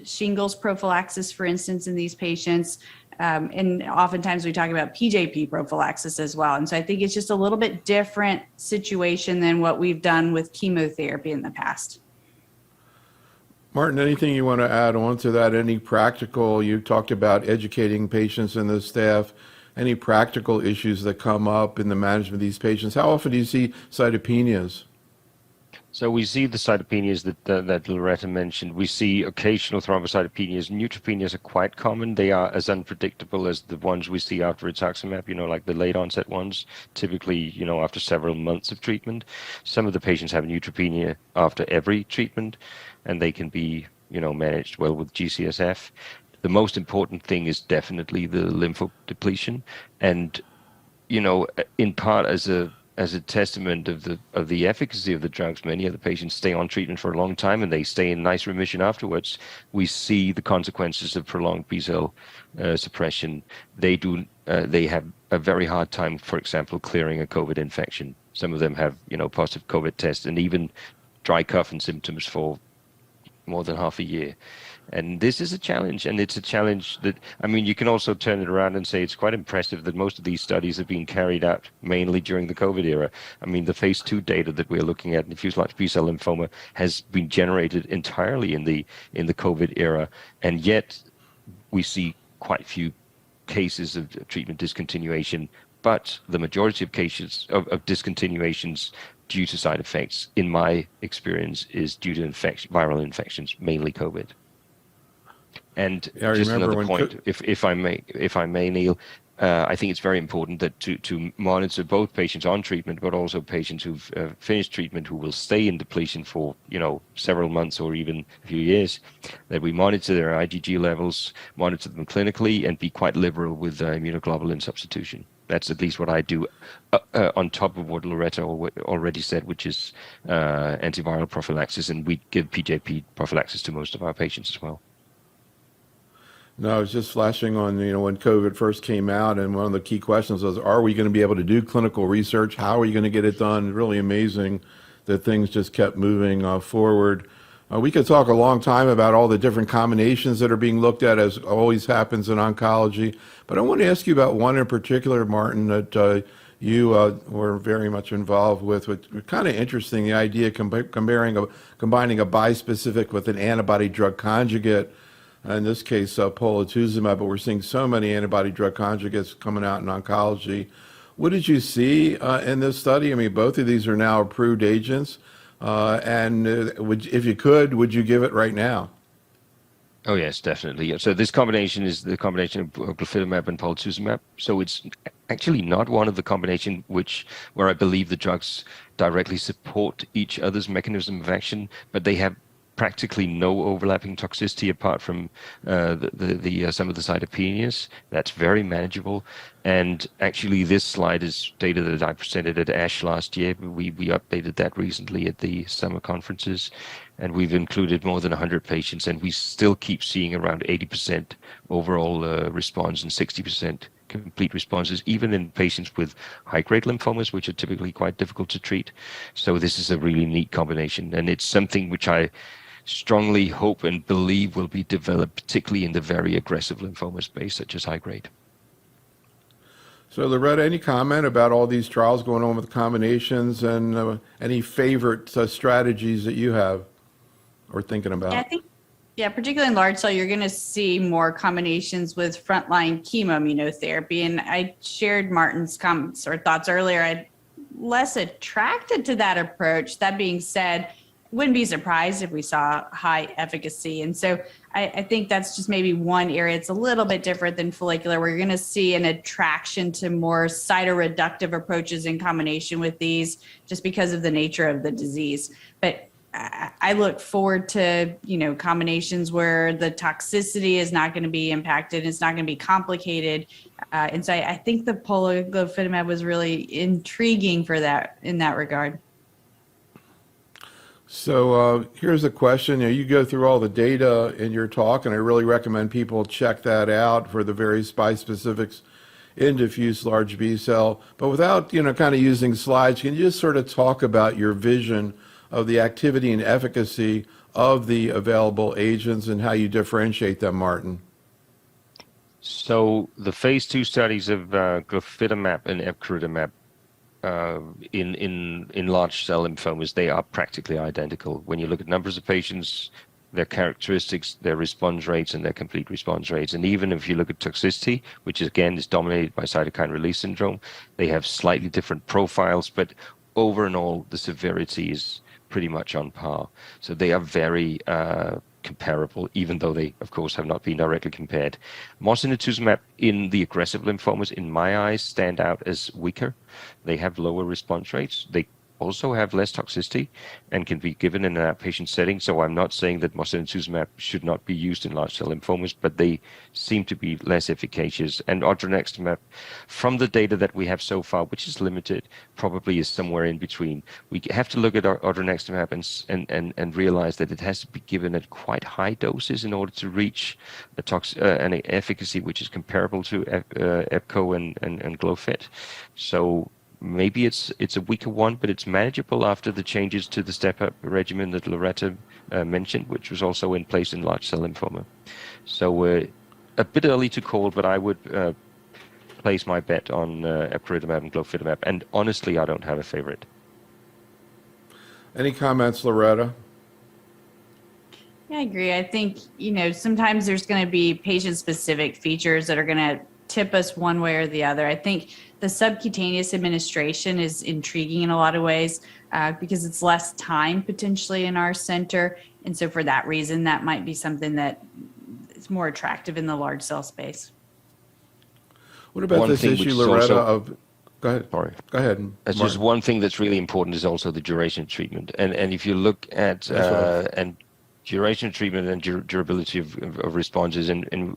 shingles prophylaxis, for instance, in these patients. And oftentimes we talk about PJP prophylaxis as well. And so I think it's just a little bit different situation than what we've done with chemotherapy in the past. Martin, anything you want to add on to that? Any practical, you talked about educating patients and the staff, any practical issues that come up in the management of these patients? How often do you see cytopenias? So we see the cytopenias that Loretta mentioned. We see occasional thrombocytopenias. Neutropenias are quite common. They are as unpredictable as the ones we see after rituximab, like the late onset ones, typically, after several months of treatment. Some of the patients have neutropenia after every treatment, and they can be, managed well with GCSF. The most important thing is definitely the lymphodepletion. And, in part as a testament of the efficacy of the drugs, many of the patients stay on treatment for a long time and they stay in nice remission afterwards. We see the consequences of prolonged B-cell suppression. They have a very hard time, for example, clearing a COVID infection. Some of them have, positive COVID tests and even dry cough and symptoms for more than half a year. And this is a challenge, and it's a challenge that, you can also turn it around and say it's quite impressive that most of these studies have been carried out mainly during the COVID era. The phase 2 data that we're looking at in diffuse large B-cell lymphoma has been generated entirely in the COVID era, and yet we see quite few cases of treatment discontinuation, but the majority of cases of discontinuations due to side effects, in my experience, is due to viral infections, mainly COVID. And just another point, if I may, Neil, I think it's very important that to monitor both patients on treatment, but also patients who've finished treatment who will stay in depletion for several months or even a few years, that we monitor their IgG levels, monitor them clinically, and be quite liberal with immunoglobulin substitution. That's at least what I do on top of what Loretta already said, which is antiviral prophylaxis, and we give PJP prophylaxis to most of our patients as well. No, I was just flashing on, when COVID first came out, and one of the key questions was, are we going to be able to do clinical research? How are you going to get it done? Really amazing that things just kept moving forward. We could talk a long time about all the different combinations that are being looked at, as always happens in oncology. But I want to ask you about one in particular, Martin, that you were very much involved with. Which was kind of interesting, the idea of combining a bispecific with an antibody drug conjugate. In this case, polatuzumab, but we're seeing so many antibody drug conjugates coming out in oncology. What did you see in this study? I mean, both of these are now approved agents. If you could, would you give it right now? Oh yes, definitely. Yeah. So this combination is the combination of glofitamab and polatuzumab. So it's actually not one of the combination where I believe the drugs directly support each other's mechanism of action, but they have practically no overlapping toxicity apart from some of the cytopenias. That's very manageable. And actually, this slide is data that I presented at ASH last year. We updated that recently at the summer conferences, and we've included more than 100 patients, and we still keep seeing around 80% overall response and 60% complete responses, even in patients with high-grade lymphomas, which are typically quite difficult to treat. So this is a really neat combination, and it's something which I strongly hope and believe will be developed, particularly in the very aggressive lymphoma space, such as high-grade. So, Loretta, any comment about all these trials going on with combinations, and any favorite strategies that you have or thinking about? Yeah, I think, particularly in large cell, you're going to see more combinations with frontline chemoimmunotherapy. And I shared Martin's comments or thoughts earlier. I'm less attracted to that approach. That being said, wouldn't be surprised if we saw high efficacy. And so I think that's just maybe one area. It's a little bit different than follicular, where you're going to see an attraction to more cytoreductive approaches in combination with these, just because of the nature of the disease. But I look forward to, combinations where the toxicity is not going to be impacted. It's not going to be complicated. And so I think the glofitamab was really intriguing for that in that regard. So here's a question. You go through all the data in your talk, and I really recommend people check that out for the various bispecifics in diffuse large B cell. But without, kind of using slides, can you just sort of talk about your vision of the activity and efficacy of the available agents and how you differentiate them, Martin? So the phase 2 studies of glofitamab and epcoritamab in large cell lymphomas, they are practically identical. When you look at numbers of patients, their characteristics, their response rates, and their complete response rates. And even if you look at toxicity, which again is dominated by cytokine release syndrome, they have slightly different profiles, but over and all, the severity is pretty much on par. So they are very comparable, even though they, of course, have not been directly compared. Mosunetuzumab in the aggressive lymphomas, in my eyes, stand out as weaker. They have lower response rates. They also have less toxicity and can be given in an outpatient setting. So I'm not saying that mosunetuzumab should not be used in large cell lymphomas, but they seem to be less efficacious. And odronextamab, from the data that we have so far, which is limited, probably is somewhere in between. We have to look at odronextamab and realize that it has to be given at quite high doses in order to reach an efficacy which is comparable to EPCO and Glofit. So maybe it's a weaker one, but it's manageable after the changes to the step-up regimen that Loretta mentioned, which was also in place in large cell lymphoma. So a bit early to call, but I would place my bet on epcoritamab and glofitamab. And honestly, I don't have a favorite. Any comments, Loretta? Yeah, I agree. I think, sometimes there's going to be patient-specific features that are going to tip us one way or the other. I think the subcutaneous administration is intriguing in a lot of ways because it's less time potentially in our center. And so for that reason, that might be something that is more attractive in the large cell space. What about this issue, Loretta, go ahead. Sorry. Go ahead. That's just one thing that's really important is also the duration of treatment. And if you look at and duration of treatment and durability of responses, and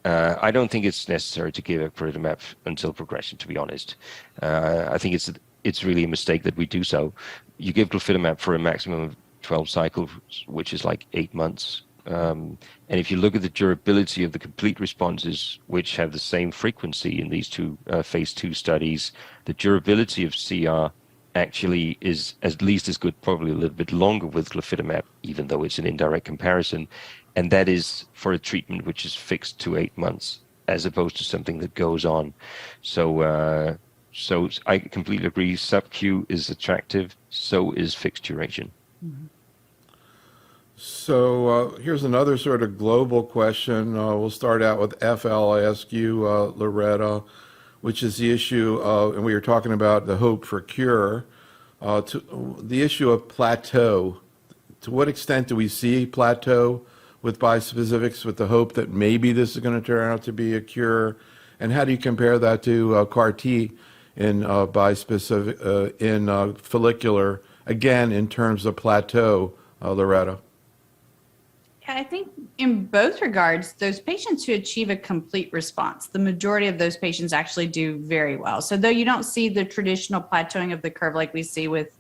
I don't think it's necessary to give epcoritamab until progression, to be honest. I think it's really a mistake that we do so. You give glofitamab for a maximum of 12 cycles, which is like 8 months. And if you look at the durability of the complete responses, which have the same frequency in these two phase 2 studies, the durability of CR actually is at least as good, probably a little bit longer with glofitamab, even though it's an indirect comparison. And that is for a treatment which is fixed to 8 months, as opposed to something that goes on. So, so I completely agree. Sub-Q is attractive. So is fixed duration. Mm-hmm. So here's another sort of global question. We'll start out with FL. I ask you, Loretta, which is the issue, and we were talking about the hope for cure, to the issue of plateau. To what extent do we see plateau with bispecifics with the hope that maybe this is going to turn out to be a cure? And how do you compare that to CAR T in bispecific, in follicular, again, in terms of plateau, Loretta? Yeah, I think in both regards, those patients who achieve a complete response, the majority of those patients actually do very well. So though you don't see the traditional plateauing of the curve like we see with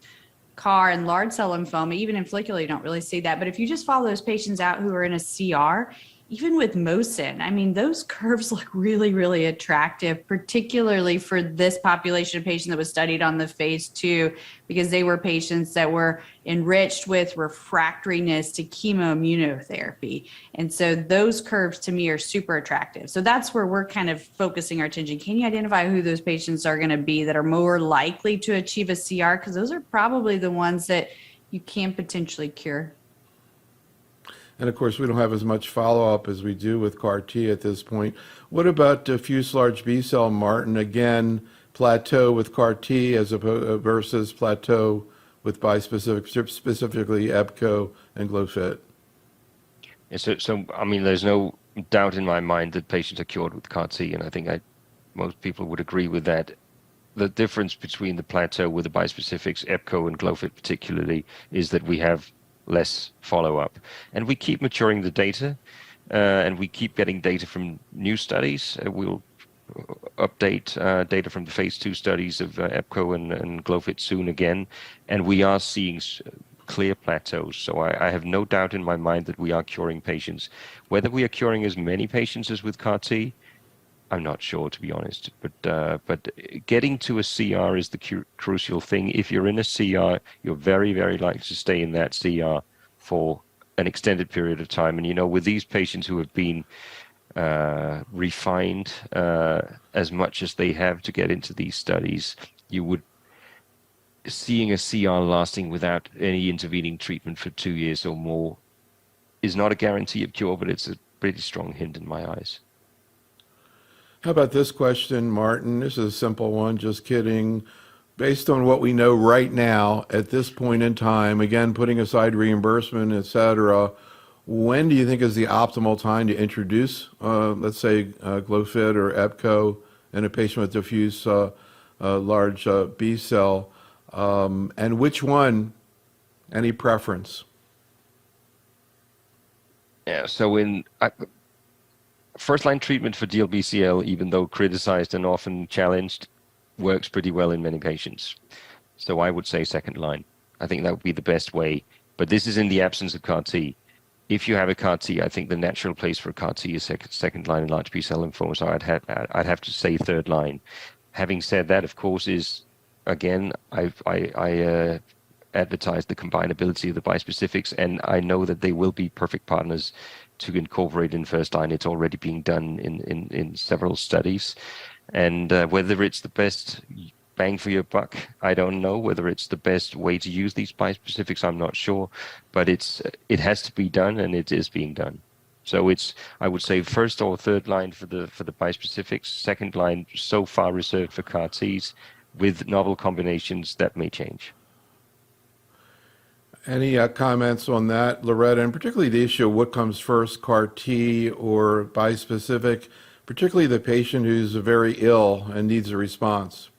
CAR and large cell lymphoma, even in follicular, you don't really see that. But if you just follow those patients out who are in a CR, even with Mosin, I mean, those curves look really, really attractive, particularly for this population of patients that was studied on the phase 2, because they were patients that were enriched with refractoriness to chemoimmunotherapy. And so those curves to me are super attractive. So that's where we're kind of focusing our attention. Can you identify who those patients are going to be that are more likely to achieve a CR? Because those are probably the ones that you can potentially cure. And of course, we don't have as much follow-up as we do with CAR T at this point. What about diffuse large B-cell, Martin? Again, plateau with CAR T as opposed versus plateau with bispecific, specifically EBCO and Glofit. Yeah, so I mean, there's no doubt in my mind that patients are cured with CAR T, and I think most people would agree with that. The difference between the plateau with the bispecifics, EBCO and Glofit particularly, is that we have less follow-up, and we keep maturing the data, and we keep getting data from new studies. We'll update data from the phase 2 studies of EBCO and Glofit soon again, and we are seeing clear plateaus. So I have no doubt in my mind that we are curing patients. Whether we are curing as many patients as with CAR T, I'm not sure, to be honest, but getting to a CR is the crucial thing. If you're in a CR, you're very, very likely to stay in that CR for an extended period of time. And, you know, with these patients who have been refined as much as they have to get into these studies, seeing a CR lasting without any intervening treatment for 2 years or more is not a guarantee of cure, but it's a pretty strong hint in my eyes. How about this question, Martin? This is a simple one, just kidding. Based on what we know right now at this point in time, again, putting aside reimbursement, et cetera, when do you think is the optimal time to introduce, let's say, Glofit or EBCO in a patient with diffuse large B cell? And which one? Any preference? Yeah, so first-line treatment for DLBCL, even though criticized and often challenged, works pretty well in many patients. So I would say second line. I think that would be the best way. But this is in the absence of CAR T. If you have a CAR T, I think the natural place for a CAR T is second line in large B-cell lymphoma. So I'd have to say third line. Having said that, of course, again, I advertise the combinability of the bispecifics, and I know that they will be perfect partners to incorporate in first line. It's already being done in several studies. And whether it's the best bang for your buck, I don't know. Whether it's the best way to use these bispecifics, I'm not sure. But it has to be done, and it is being done. So I would say first or third line for the bispecifics, second line so far reserved for CAR Ts. With novel combinations, that may change. Any comments on that, Loretta, and particularly the issue of what comes first, CAR T or bispecific, particularly the patient who's very ill and needs a response?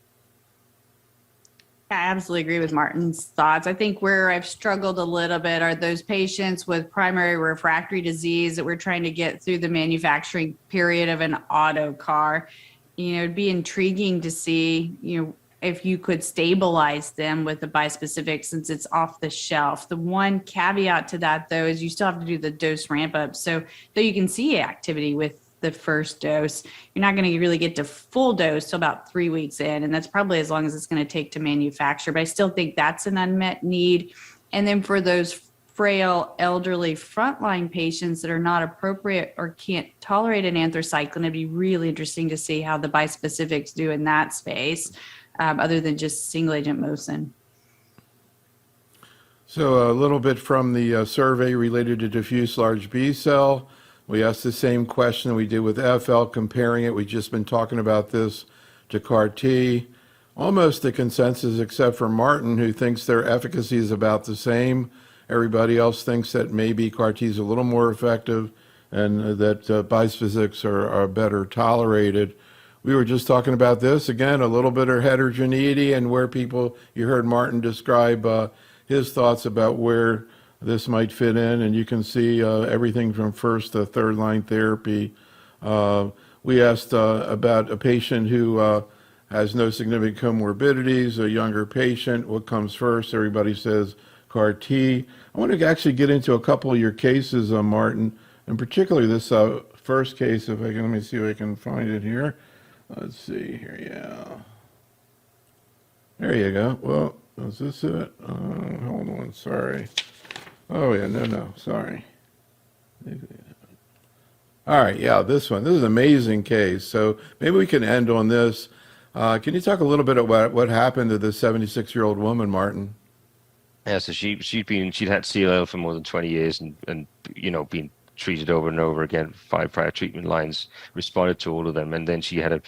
I absolutely agree with Martin's thoughts. I think where I've struggled a little bit are those patients with primary refractory disease that we're trying to get through the manufacturing period of an auto CAR. It'd be intriguing to see, if you could stabilize them with the bispecific since it's off the shelf. The one caveat to that, though, is you still have to do the dose ramp up. So though you can see activity with the first dose, you're not going to really get to full dose till about 3 weeks in. And that's probably as long as it's going to take to manufacture. But I still think that's an unmet need. And then for those frail elderly frontline patients that are not appropriate or can't tolerate an anthracycline, it'd be really interesting to see how the bispecifics do in that space, other than just single agent Mosun. So a little bit from the survey related to diffuse large B cell. We asked the same question we did with FL, comparing it. We've just been talking about this to CAR T. Almost a consensus except for Martin, who thinks their efficacy is about the same. Everybody else thinks that maybe CAR T is a little more effective and that bispecifics are better tolerated. We were just talking about this, again, a little bit of heterogeneity and where people, you heard Martin describe his thoughts about where this might fit in, and you can see everything from first to third line therapy. We asked about a patient who has no significant comorbidities, a younger patient, what comes first? Everybody says CAR T. I want to actually get into a couple of your cases, Martin, and particularly this first case, if I can, let me see if I can find it here. Let's see here, yeah. There you go. Well, is this it? Hold on, sorry. Oh, yeah, no, sorry. All right, yeah, this one. This is an amazing case. So maybe we can end on this. Can you talk a little bit about what happened to this 76-year-old woman, Martin? Yeah, so she'd had CLL for more than 20 years and been treated over and over again, 5 prior treatment lines, responded to all of them, and then she had a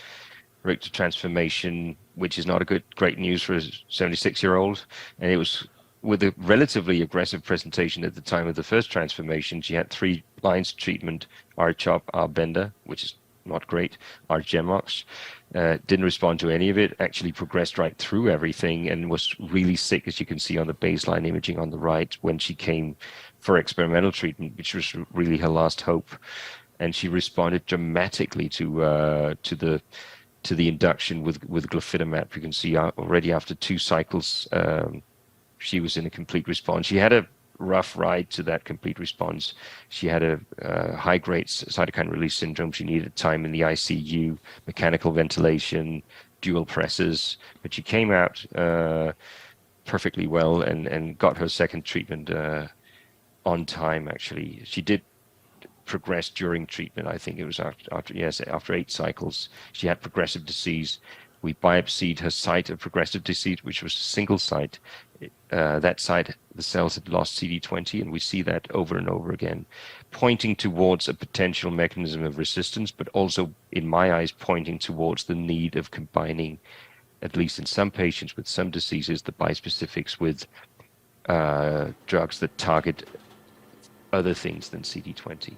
Richter transformation, which is not great news for a 76-year-old, and it was with a relatively aggressive presentation at the time of the first transformation. She had 3 lines of treatment, R-CHOP, R-Benda, which is not great, R-GEMOX, didn't respond to any of it, actually progressed right through everything and was really sick, as you can see on the baseline imaging on the right, when she came for experimental treatment, which was really her last hope. And she responded dramatically to the induction with glofitamab. You can see already after 2 cycles, she was in a complete response. She had a rough ride to that complete response. She had a high-grade cytokine release syndrome. She needed time in the ICU, mechanical ventilation, dual presses, but she came out perfectly well and got her second treatment on time, actually. She did progress during treatment. I think it was after 8 cycles. She had progressive disease. We biopsied her site of progressive disease, which was a single site. That site, the cells had lost CD20, and we see that over and over again, pointing towards a potential mechanism of resistance, but also, in my eyes, pointing towards the need of combining, at least in some patients with some diseases, the bispecifics with drugs that target other things than CD20.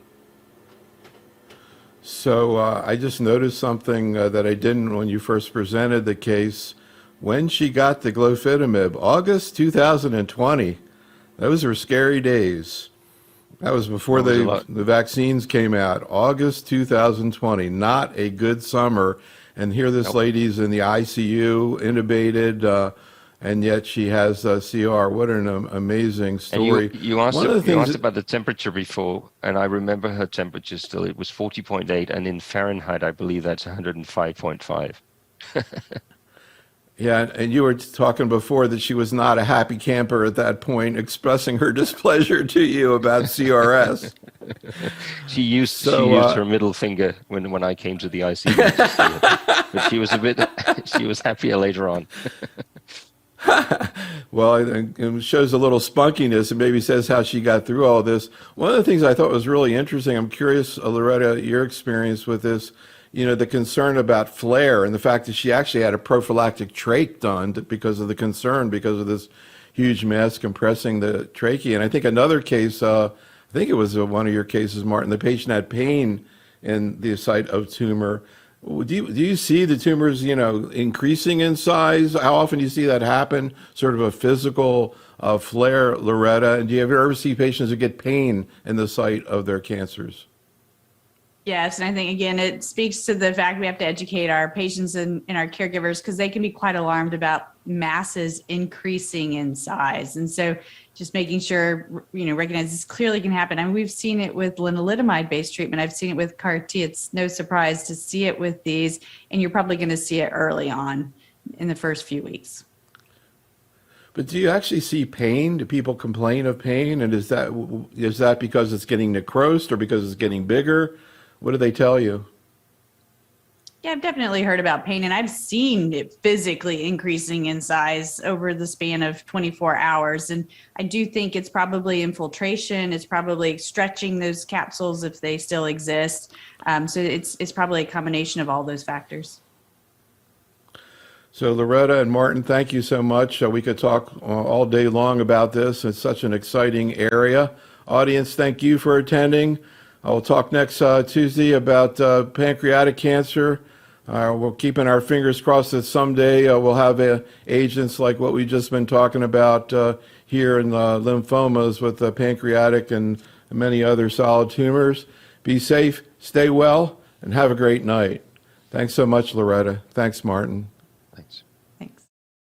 So I just noticed something that I didn't when you first presented the case. When she got the glofitamab, August 2020, those were scary days. That was before the vaccines came out. August 2020, not a good summer. And here this lady's in the ICU, intubated, and yet she has CR. What an amazing story. And you asked about the temperature before, and I remember her temperature still. It was 40.8, and in Fahrenheit, I believe that's 105.5. Yeah, and you were talking before that she was not a happy camper at that point, expressing her displeasure to you about CRS. She used her middle finger when I came to the ICU, but she was happier later on. Well, it shows a little spunkiness and maybe says how she got through all this. One of the things I thought was really interesting, I'm curious, Loretta, your experience with this, the concern about flare and the fact that she actually had a prophylactic trach done because of the concern, because of this huge mass compressing the trachea. And I think another case, I think it was one of your cases, Martin, the patient had pain in the site of tumor. Do you see the tumors, increasing in size? How often do you see that happen? Sort of a physical flare, Loretta? And do you ever see patients who get pain in the site of their cancers? Yes, and I think again it speaks to the fact we have to educate our patients and our caregivers because they can be quite alarmed about masses increasing in size. And so just making sure, recognize this clearly can happen. And we've seen it with lenalidomide-based treatment. I've seen it with CAR T. It's no surprise to see it with these, and you're probably going to see it early on in the first few weeks. But do you actually see pain? Do people complain of pain? And is that because it's getting necrosed or because it's getting bigger? What do they tell you? Yeah, I've definitely heard about pain, and I've seen it physically increasing in size over the span of 24 hours. And I do think it's probably infiltration. It's probably stretching those capsules if they still exist. So it's probably a combination of all those factors. So Loretta and Martin, thank you so much. We could talk all day long about this. It's such an exciting area. Audience, thank you for attending. I'll talk next Tuesday about pancreatic cancer. We're keeping our fingers crossed that someday we'll have agents like what we've just been talking about here in lymphomas with pancreatic and many other solid tumors. Be safe, stay well, and have a great night. Thanks so much, Loretta. Thanks, Martin. Thanks.